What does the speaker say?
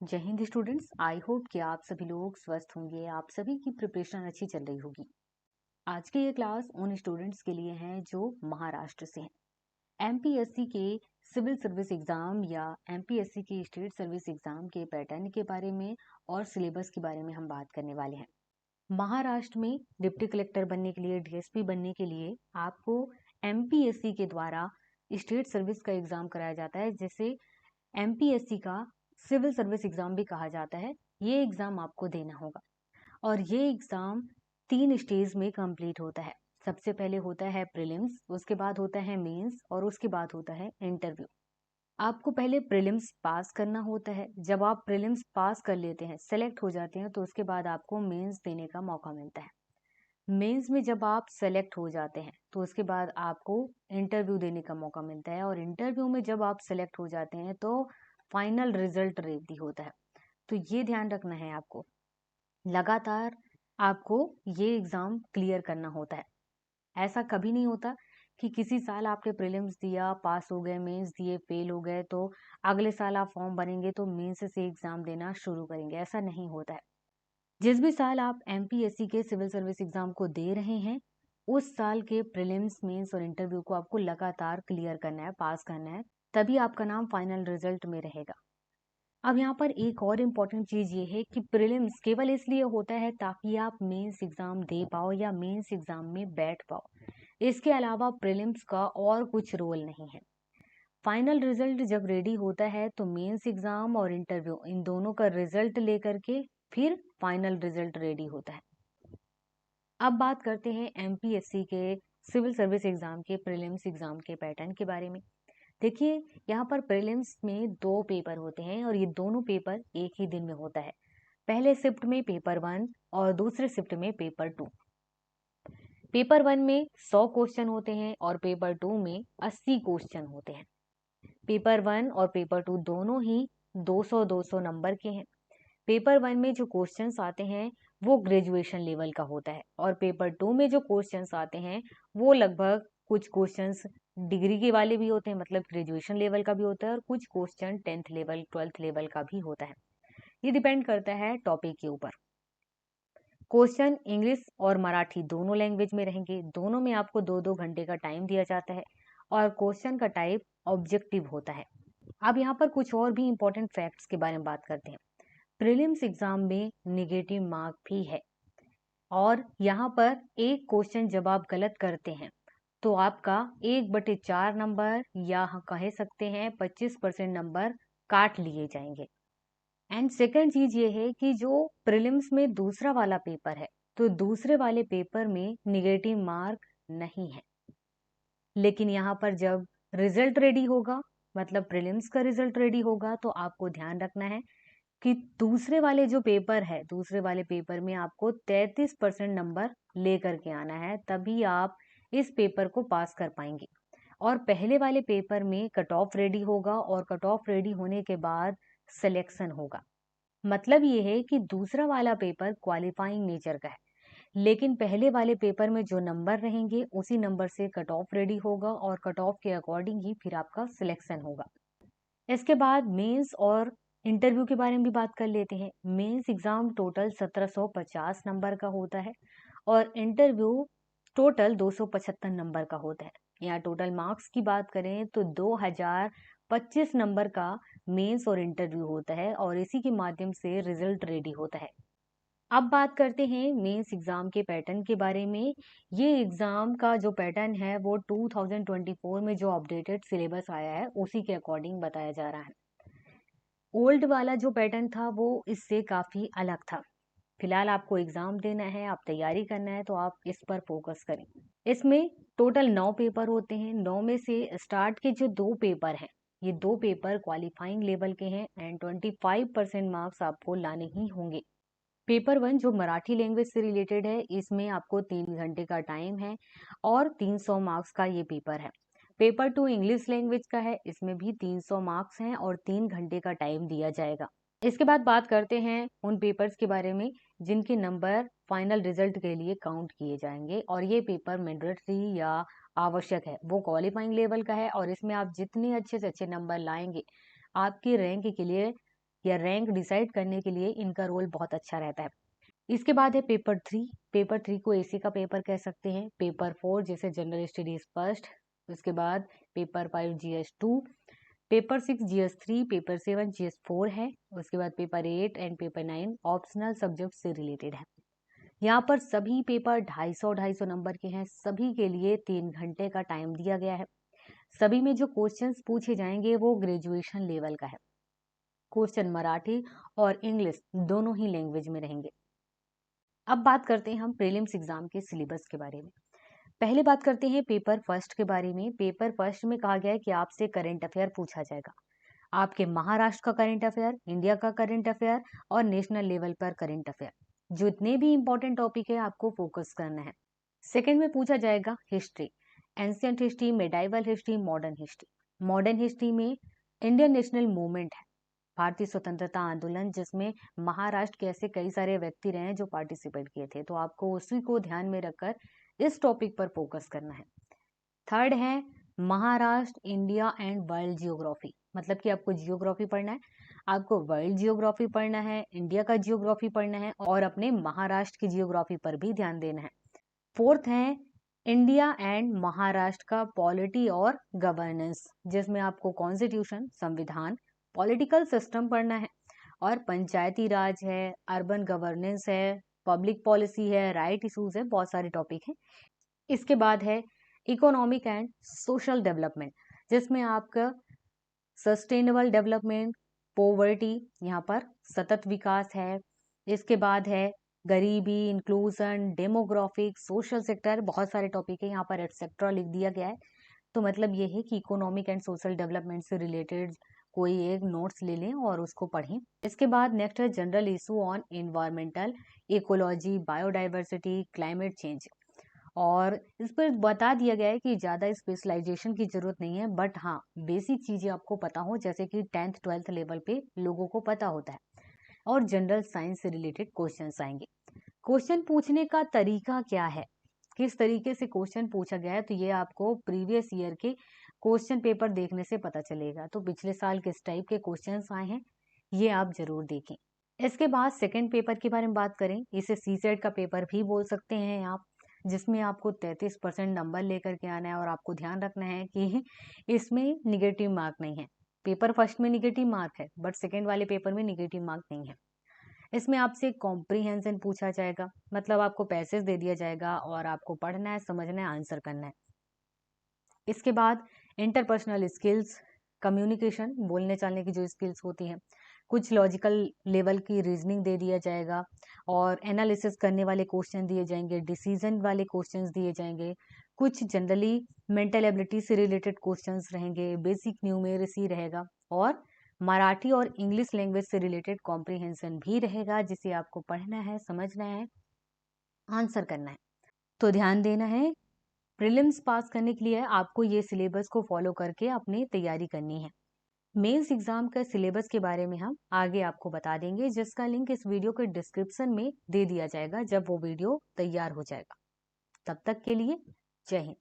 जय Hind students. I hope कि आप सभी लोग स्वस्थ होंगे, आप सभी की प्रिपरेशन अच्छी चल रही होगी। आज की ये क्लास उन स्टूडेंट्स के लिए है जो महाराष्ट्र से हैं। एमपीएससी के सिविल सर्विस एग्जाम या एमपीएससी के स्टेट सर्विस एग्जाम के पैटर्न के बारे में और सिलेबस के बारे में हम बात करने वाले हैं। महाराष्ट्र में डिप्टी कलेक्टर बनने के लिए, डीएसपी बनने के लिए आपको एमपीएससी के द्वारा स्टेट सर्विस का एग्जाम कराया जाता है, जिसे एमपीएससी का सिविल सर्विस एग्जाम भी कहा जाता है। ये एग्जाम आपको देना होगा और ये एग्जाम 3 स्टेज में कंप्लीट होता है। सबसे पहले होता है प्रीलिम्स, उसके बाद होता है मेंस और उसके बाद होता है इंटरव्यू। आपको पहले प्रीलिम्स पास करना होता है। जब आप प्रीलिम्स पास कर लेते हैं, सेलेक्ट हो जाते हैं, तो उसके बाद आपको मेंस देने का मौका मिलता है। मेंस में जब आप सेलेक्ट हो जाते हैं तो उसके बाद आपको इंटरव्यू देने का मौका मिलता है और इंटरव्यू में जब आप सेलेक्ट हो जाते हैं तो फाइनल रिजल्ट रेडी होता है। तो ये ध्यान रखना है आपको, लगातार आपको ये एग्जाम क्लियर करना होता है। ऐसा कभी नहीं होता कि किसी साल आपने प्रीलिम्स दिया, पास हो गए, मेंस दिए, फेल हो गए, तो अगले साल आप फॉर्म भरेंगे तो मेंस से एग्जाम देना शुरू करेंगे। ऐसा नहीं होता है। जिस भी साल आप एमपीएससी के सिविल सर्विस एग्जाम को दे रहे हैं, उस साल के प्रीलिम्स, मेंस और इंटरव्यू को आपको लगातार क्लियर करना है, पास करना है, तभी आपका नाम फाइनल रिजल्ट में रहेगा। अब यहाँ पर एक और इम्पॉर्टेंट चीज ये है कि प्रीलिम्स केवल इसलिए होता है ताकि आप मेंस एग्जाम दे पाओ या मेंस एग्जाम में बैठ पाओ। इसके अलावा प्रीलिम्स का और कुछ रोल नहीं है। फाइनल रिजल्ट जब रेडी होता है तो मेंस एग्जाम और इंटरव्यू, इन दोनों का रिजल्ट लेकर के फिर फाइनल रिजल्ट रेडी होता है। अब बात करते हैं एमपीएससी के सिविल सर्विस एग्जाम के प्रीलिम्स एग्जाम के पैटर्न के बारे में। देखिए, यहाँ पर प्रीलिम्स में 2 पेपर होते हैं और ये दोनों पेपर एक ही दिन में होता है। पहले शिफ्ट में पेपर 1 और दूसरे शिफ्ट में पेपर 2। पेपर 1 में 100 क्वेश्चन होते हैं और पेपर 2 में 80 क्वेश्चन होते हैं। पेपर 1 और पेपर 2 दोनों ही 200-200 नंबर के हैं। पेपर 1 में जो क्वेश्चंस आते हैं वो ग्रेजुएशन लेवल का होता है और पेपर 2 में जो क्वेश्चंस आते हैं वो लगभग कुछ क्वेश्चंस डिग्री के वाले भी होते हैं, मतलब ग्रेजुएशन लेवल का भी होता है, और कुछ question 10th level, 12th level का भी होता है। ये डिपेंड करता है टॉपिक के ऊपर। क्वेश्चन इंग्लिश और मराठी दोनों लैंग्वेज में रहेंगे। दोनों में आपको 2-2 घंटे का टाइम दिया जाता है और क्वेश्चन का टाइप ऑब्जेक्टिव होता है। अब यहाँ पर कुछ और भी इंपॉर्टेंट फैक्ट्स के बारे में बात करते हैं। प्रीलिम्स एग्जाम में नेगेटिव मार्क भी है और यहाँ पर एक क्वेश्चन जब आप गलत करते हैं तो आपका 1/4 नंबर या कह सकते हैं 25% नंबर काट लिए जाएंगे। एंड सेकंड चीज ये है कि जो प्रीलिम्स में दूसरा वाला पेपर है, तो दूसरे वाले पेपर में निगेटिव मार्क नहीं है, लेकिन यहाँ पर जब रिजल्ट रेडी होगा, मतलब प्रीलिम्स का रिजल्ट रेडी होगा, तो आपको ध्यान रखना है कि दूसरे वाले जो पेपर है, दूसरे वाले पेपर में आपको 33% नंबर लेकर के आना है, तभी आप इस पेपर को पास कर पाएंगे। और पहले वाले पेपर में कट ऑफ रेडी होगा और कट ऑफ रेडी होने के बाद सिलेक्शन होगा। मतलब ये है कि दूसरा वाला पेपर क्वालिफाइंग नेचर का है, लेकिन पहले वाले पेपर में जो नंबर रहेंगे उसी नंबर से कट ऑफ रेडी होगा और कट ऑफ के अकॉर्डिंग ही फिर आपका सिलेक्शन होगा। इसके बाद मेंस और इंटरव्यू के बारे में भी बात कर लेते हैं। मेंस एग्जाम टोटल 1750 नंबर का होता है और इंटरव्यू टोटल 275 नंबर का होता है। यहाँ टोटल मार्क्स की बात करें तो 2025 नंबर का मेंस और इंटरव्यू होता है और इसी के माध्यम से रिजल्ट रेडी होता है। अब बात करते हैं मेंस एग्जाम के पैटर्न के बारे में। ये एग्जाम का जो पैटर्न है वो 2024 में जो अपडेटेड सिलेबस आया है उसी के अकॉर्डिंग बताया जा रहा है। ओल्ड वाला जो पैटर्न था वो इससे काफी अलग था। फिलहाल आपको एग्जाम देना है, आप तैयारी करना है, तो आप इस पर फोकस करें। इसमें टोटल 9 पेपर होते हैं। 9 में से स्टार्ट के जो 2 पेपर हैं, ये 2 पेपर क्वालिफाइंग लेवल के हैं एंड 25% मार्क्स आपको लाने ही होंगे। पेपर 1 जो मराठी लैंग्वेज से रिलेटेड है, इसमें आपको 3 घंटे का टाइम है और 300 मार्क्स का ये पेपर है। पेपर 2 इंग्लिश लैंग्वेज का है, इसमें भी 300 मार्क्स हैं और 3 घंटे का टाइम दिया जाएगा। इसके बाद बात करते हैं उन पेपर्स के बारे में जिनके नंबर फाइनल रिजल्ट के लिए काउंट किए जाएंगे, और ये पेपर मैंडेटरी या आवश्यक है, वो क्वालिफाइंग लेवल का है और इसमें आप जितने अच्छे से अच्छे नंबर लाएंगे आपकी रैंक के लिए या रैंक डिसाइड करने के लिए इनका रोल बहुत अच्छा रहता है। इसके बाद है पेपर 3। पेपर 3 को एसी का पेपर कह सकते हैं। पेपर 4 जैसे जनरल स्टडीज फर्स्ट, उसके बाद paper 5 GS 2, paper 6 GS 3, paper 7 GS 4 है। उसके बाद paper 8 and paper 9 optional subject से रिलेटेड है। यहाँ पर सभी पेपर 250-250 नंबर के हैं। सभी के लिए 3 घंटे का टाइम दिया गया है। सभी में जो क्वेश्चंस पूछे जाएंगे वो ग्रेजुएशन लेवल का है। क्वेश्चन मराठी और इंग्लिश दोनों ही लैंग्वेज में रहेंगे। अब बात करते हैं हम प्रीलिम्स एग्जाम के सिलेबस के बारे में। पहले बात करते हैं पेपर फर्स्ट के बारे में। पेपर फर्स्ट में कहा गया है कि आपसे करंट अफेयर पूछा जाएगा। आपके महाराष्ट्र का करंट अफेयर, इंडिया का करंट अफेयर और नेशनल लेवल पर करंट अफेयर, जितने भी इंपॉर्टेंट टॉपिक है आपको फोकस करना है। सेकेंड में पूछा जाएगा history, ancient history, medieval history, modern history. Modern history में इंडियन नेशनल मूवमेंट है, भारतीय स्वतंत्रता आंदोलन, जिसमें महाराष्ट्र के ऐसे कई सारे व्यक्ति रहे हैं जो पार्टिसिपेट किए थे, तो आपको उसी को ध्यान में रखकर इस टॉपिक पर फोकस करना है। थर्ड है Maharashtra, India and world geography, मतलब कि आपको जियोग्राफी पढ़ना है, आपको वर्ल्ड जियोग्राफी पढ़ना है, इंडिया का जियोग्राफी पढ़ना है और अपने महाराष्ट्र की जियोग्राफी पर भी ध्यान देना है। फोर्थ है इंडिया एंड महाराष्ट्र का पॉलिटी और गवर्नेंस, जिसमें आपको कॉन्स्टिट्यूशन, संविधान, पॉलिटिकल सिस्टम पढ़ना है और पंचायती राज है, अर्बन गवर्नेंस है, पब्लिक पॉलिसी है, राइट इशूज है, बहुत सारे टॉपिक हैं। इसके बाद है इकोनॉमिक एंड सोशल डेवलपमेंट, जिसमें आपका सस्टेनेबल डेवलपमेंट, पॉवर्टी, यहाँ पर सतत विकास है। इसके बाद है गरीबी, इंक्लूजन, डेमोग्राफिक, सोशल सेक्टर, बहुत सारे टॉपिक है, यहाँ पर एटसेट्रा लिख दिया गया है। तो मतलब ये है कि इकोनॉमिक एंड सोशल डेवलपमेंट से रिलेटेड कोई एक नोट्स ले लें और उसको पढ़ें। इसके बाद नेक्स्ट है general issue on environmental, ecology, biodiversity, climate change, और इस पर बता दिया गया है कि ज़्यादा स्पेशलाइजेशन की जरूरत नहीं है, बट हाँ बेसिक चीज़ें आपको पता हो, जैसे कि 10th 12th लेवल पे लोगों को पता होता है। और जनरल साइंस से रिलेटेड क्वेश्चंस आएंगे। क्वेश्चन पूछने का तरीका क्या है, किस तरीके से क्वेश्चन पूछा गया है, तो ये आपको प्रीवियस ईयर के क्वेश्चन पेपर देखने से पता चलेगा। तो पिछले साल किस टाइप के क्वेश्चंस आए हैं ये आप जरूर देखें। इसके बाद सेकंड पेपर के बारे में बात करें, इसे सीसेट का पेपर भी बोल सकते हैं आप, जिसमें आपको 33% नंबर लेकर के आना है और आपको ध्यान रखना है कि इसमें निगेटिव मार्क नहीं है। पेपर फर्स्ट में निगेटिव मार्क है बट सेकेंड वाले पेपर में निगेटिव मार्क नहीं है। इसमें आपसे कॉम्प्रीहेंशन पूछा जाएगा, मतलब आपको पैसेज दे दिया जाएगा और आपको पढ़ना है, समझना है, आंसर करना है। इसके बाद इंटरपर्सनल स्किल्स, कम्युनिकेशन, बोलने चालने की जो स्किल्स होती हैं, कुछ लॉजिकल लेवल की रीजनिंग दे दिया जाएगा और एनालिसिस करने वाले क्वेश्चन दिए जाएंगे, डिसीजन वाले क्वेश्चंस दिए जाएंगे, कुछ जनरली मेंटल एबिलिटी से रिलेटेड क्वेश्चंस रहेंगे, बेसिक न्यूमेरेसी रहेगा और मराठी और इंग्लिश लैंग्वेज से रिलेटेड कॉम्प्रिहेंशन भी रहेगा, जिसे आपको पढ़ना है, समझना है, आंसर करना है। तो ध्यान देना है, प्रीलिम्स पास करने के लिए आपको ये सिलेबस को फॉलो करके अपनी तैयारी करनी है। मेंस एग्जाम का सिलेबस के बारे में हम आगे आपको बता देंगे, जिसका लिंक इस वीडियो के डिस्क्रिप्शन में दे दिया जाएगा जब वो वीडियो तैयार हो जाएगा। तब तक के लिए जय हिंद।